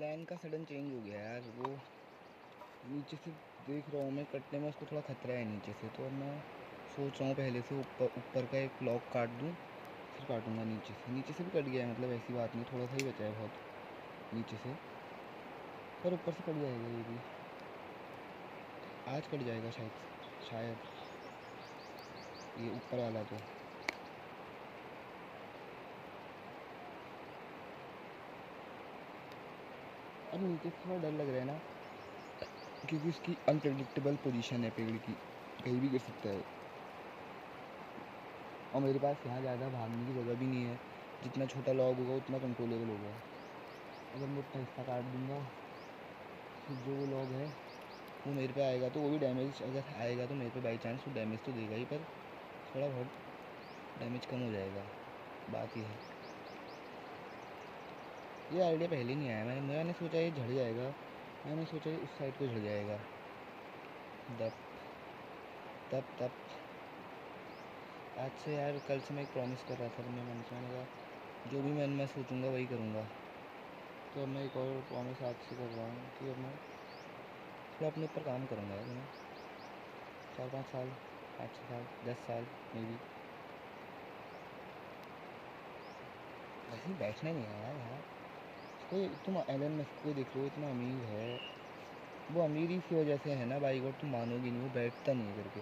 Plan का sudden change हो गया यार। वो नीचे से देख रहा हूँ मैं, कटने में उसको थोड़ा खतरा है नीचे से, तो अब मैं सोच रहा हूँ पहले से ऊपर ऊपर का एक लॉक काट दूँ, फिर काटूँगा नीचे से। नीचे से भी कट गया है, मतलब ऐसी बात नहीं, थोड़ा सा ही बचा है बहुत नीचे से, पर ऊपर से कट जाएगा ये भी। आज कट जाएगा शायद शायद ये ऊपर वाला तो। अब नीचे से थोड़ा डर लग रहा है ना, क्योंकि उसकी अनप्रेडिक्टेबल पोजीशन है पेड़ की, कहीं भी गिर सकता है। और मेरे पास यहाँ ज़्यादा भागने की जगह भी नहीं है, जितना छोटा लॉग होगा उतना कंट्रोलेबल होगा। अगर मैं उतना हिस्सा काट दूँगा, फिर जो वो लॉग है वो मेरे पे आएगा, तो वो भी डैमेज अगर आएगा तो मेरे पे बाई चांस वो डैमेज तो देगा ही, पर थोड़ा बहुत डैमेज कम हो जाएगा। बात ये है, ये आइडिया पहले नहीं आया। मैंने सोचा ये झड़ जाएगा, मैंने सोचा ये उस साइड को झड़ जाएगा। तब तब तब आज से यार, कल से मैं एक प्रॉमिस कर रहा था अपने मन से, मैंने कहा जो भी मैं सोचूंगा वही करूँगा। तो अब मैं एक और प्रॉमिस आज से कर रहा हूँ कि अब मैं थोड़ा अपने ऊपर काम करूँगा यार। मैं 4-5 साल, 5-6 साल, 10 साल मे बी, वैसे बैठना नहीं है यार यहाँ। कोई तुम एलन मस्क को देख लो, इतना अमीर है, वो अमीर ही इसी वजह से है ना भाई, और तुम मानोगे नहीं, वो बैठता नहीं है करके।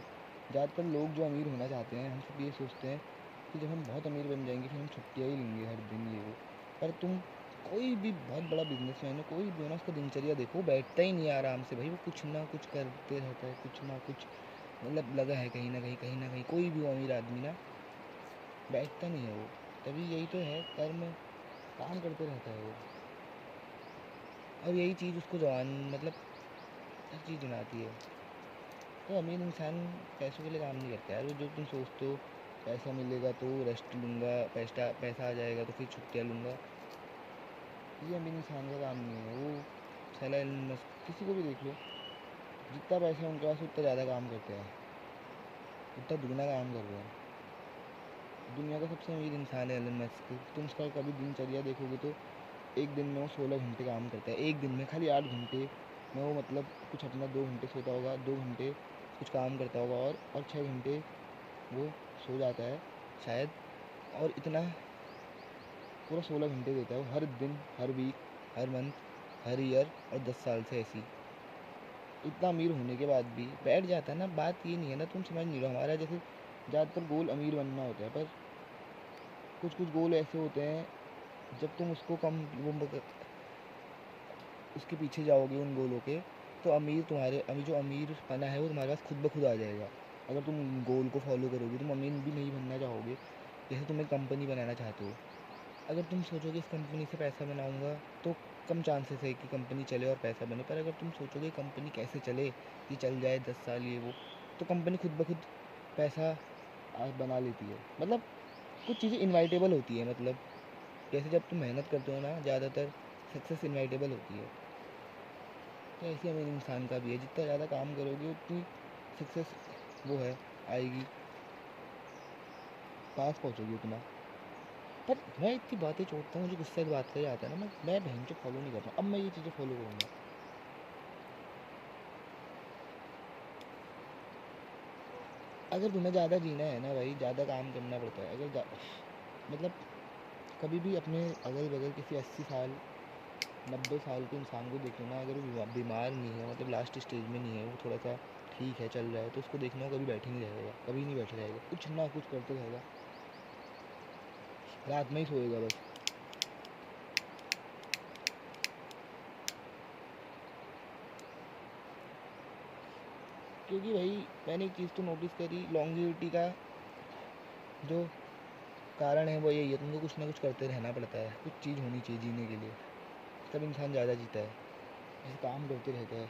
ज़्यादातर लोग जो अमीर होना चाहते हैं, हम सब ये सोचते हैं कि जब हम बहुत अमीर बन जाएंगे फिर हम छुट्टियाँ ही लेंगे हर दिन, ये वो। पर तुम कोई भी बहुत बड़ा बिजनेसमैन हो, कोई भी हो ना, उसका दिनचर्या देखो, वो बैठता ही नहीं है आराम से भाई, वो कुछ ना कुछ करते रहता है, कुछ ना कुछ, मतलब लगा है कहीं ना कहीं, कहीं ना कहीं। कोई भी वो अमीर आदमी ना बैठता नहीं है वो। तभी यही तो है कर्म, काम करते रहता है वो। अब यही चीज़ उसको जवान, मतलब हर चीज़ बनाती है। तो अमीर इंसान पैसों के लिए काम नहीं करता यार। वो जो तुम सोचते हो पैसा मिलेगा तो रेस्ट लूँगा, पैसा पैसा आ जाएगा तो फिर छुट्टियाँ लूँगा, ये अमीर इंसान का काम नहीं है। वो साला एलन मस्क, किसी को भी देख लो, जितना पैसा है उनके पास उतना ज़्यादा काम करते हैं, उतना दुगना काम कर रहे हैं। दुनिया का सबसे अमीर इंसान है एलन मस्क। तुम उसका कभी दिनचर्या देखोगे तो एक दिन में वो 16 घंटे काम करता है, एक दिन में खाली 8 घंटे में वो, मतलब कुछ अपना 2 घंटे सोता होगा, 2 घंटे कुछ काम करता होगा, और 6 घंटे वो सो जाता है शायद। और इतना पूरा 16 घंटे देता है वो हर दिन, हर वीक, हर मंथ, हर ईयर, और 10 साल से ऐसी। इतना अमीर होने के बाद भी बैठ जाता है ना। बात ये नहीं है ना, तुम समझ नहीं रहे हो। हमारा जैसे ज़्यादातर गोल अमीर बनना होता है, पर कुछ कुछ गोल ऐसे होते हैं, जब तुम उसको कम वो उसके पीछे जाओगे उन गोलों के, तो अमीर तुम्हारे, अभी जो अमीर पना है वो तुम्हारे पास खुद ब खुद आ जाएगा। अगर तुम गोल को फॉलो करोगे, तुम अमीर भी नहीं बनना चाहोगे। जैसे तुम एक कंपनी बनाना चाहते हो, अगर तुम सोचोगे इस कंपनी से पैसा बनाऊंगा, तो कम चांसेस है कि कंपनी चले और पैसा बने। पर अगर तुम सोचोगे कंपनी कैसे चले, कि चल जाए 10 साल ये वो, तो कंपनी खुद ब खुद पैसा बना लेती है। मतलब कुछ चीज़ें इनवाइटेबल होती है, मतलब जैसे जब तुम मेहनत करते हो ना, ज़्यादातर सक्सेस इनवाइटेबल होती है। तो ऐसे अमीर इंसान का भी है, जितना ज़्यादा काम करोगे उतनी सक्सेस वो है आएगी, पास पहुँचोगे उतना। पर मैं इतनी बातें छोड़ता हूँ, मुझे गुस्सा इस बात का ही आता है ना, मैं बहन को फॉलो नहीं कर रहा। अब मैं ये चीज़ें फॉलो करूँगा। अगर तुम्हें ज़्यादा जीना है ना भाई, ज़्यादा काम करना पड़ता है। मतलब कभी भी अपने अगल बगल किसी 80 साल, 90 साल के इंसान को देख लो ना, अगर वो बीमार नहीं है, मतलब लास्ट स्टेज में नहीं है, वो थोड़ा सा ठीक है, चल रहा है, तो उसको देखना, कभी बैठे नहीं रहेगा, कभी नहीं बैठे रहेगा, कुछ ना कुछ करते रहेगा, रात में ही सोएगा बस। क्योंकि भाई मैंने एक चीज़ तो नोटिस करी, लॉन्गेविटी का जो कारण है वो यही है, तुमको कुछ ना कुछ करते रहना पड़ता है, कुछ चीज़ होनी चाहिए जीने के लिए। तब इंसान ज़्यादा जीता है, ऐसे काम करते रहता है।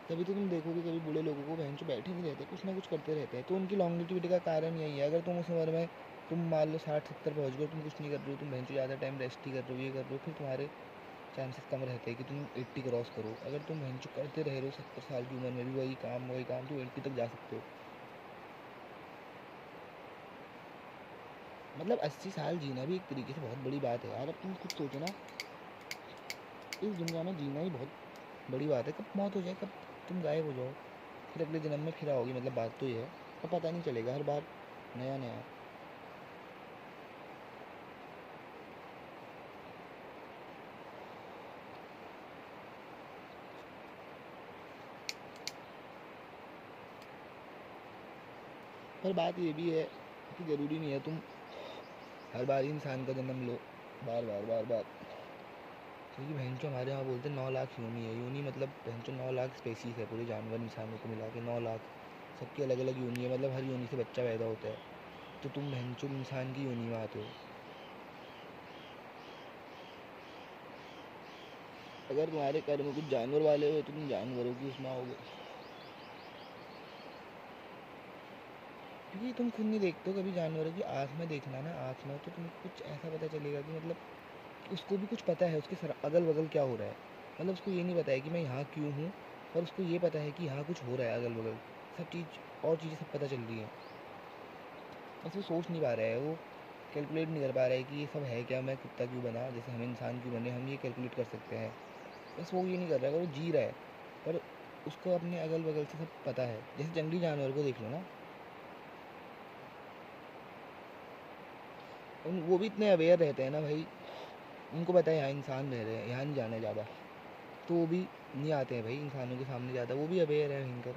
तभी तो तुम देखोगे कभी बूढ़े लोगों को बहन बैठे नहीं रहते, कुछ ना कुछ करते रहते हैं। तो उनकी लॉन्गेविटी का कारण यही है। अगर तुम उस उम्र में, तुम मान लो 60-70 पहुँच गए, तुम कुछ नहीं कर रहे हो, तुम बहन ज़्यादा टाइम रेस्ट ही कर रहे हो, ये कर रहे हो, फिर तुम्हारे चांसेस कम रहते हैं कि तुम 80 क्रॉस करो। अगर तुम भैंचो करते रह रहे हो 70 साल की उम्र में भी वही काम तो 80 तक जा सकते हो। मतलब 80 साल जीना भी एक तरीके से बहुत बड़ी बात है यार। अब तुम खुद सोचो ना, इस दुनिया में जीना ही बहुत बड़ी बात है। कब मौत हो जाए, कब तुम गायब हो जाओ, फिर अगले जन्म में फिर आओगी, मतलब बात तो ये है। और पता नहीं चलेगा, हर बार नया नया। पर बात ये भी है कि ज़रूरी नहीं है तुम हर बार ही इंसान का जन्म लो, बार बार बार बार। क्योंकि भैंचो हमारे यहाँ बोलते हैं 9 लाख योनी है। योनी मतलब भैंचो 9 लाख स्पेसीज है पूरे जानवर इंसानों को मिला के, 9 लाख। सबकी अलग अलग योनी है, मतलब हर योनी से बच्चा पैदा होता है। तो तुम भैंचो इंसान की योनी में आते हो। अगर तुम्हारे कर्म कुछ जानवर वाले हो तो तुम जानवरों की उसमें आओगे। क्योंकि तुम खुद नहीं देखते हो कभी जानवरों की आँख में, देखना ना आँख में, तो तुम्हें कुछ ऐसा पता चलेगा कि मतलब उसको भी कुछ पता है उसके सर अगल बगल क्या हो रहा है। मतलब उसको ये नहीं पता है कि मैं यहाँ क्यों हूँ, पर उसको ये पता है कि यहाँ कुछ हो रहा है अगल बगल। सब चीज़ और चीज़ें सब पता चल रही है, बस वो सोच नहीं पा रहा है, वो कैलकुलेट नहीं कर पा रहा है कि ये सब है क्या, मैं कुत्ता क्यों बना, जैसे हम इंसान क्यों बने, हम ये कैलकुलेट कर सकते हैं। बस वो ये नहीं कर रहा है, वो जी रहा है। पर उसको अपने अगल बगल से सब पता है। जैसे जंगली जानवर को देख लो ना, वो भी इतने अवेयर रहते हैं ना भाई। उनको पता है यहाँ इंसान रह रहे हैं, यहाँ नहीं जाना है ज़्यादा, तो वो भी नहीं आते हैं भाई इंसानों के सामने ज़्यादा। वो भी अवेयर है भयंकर।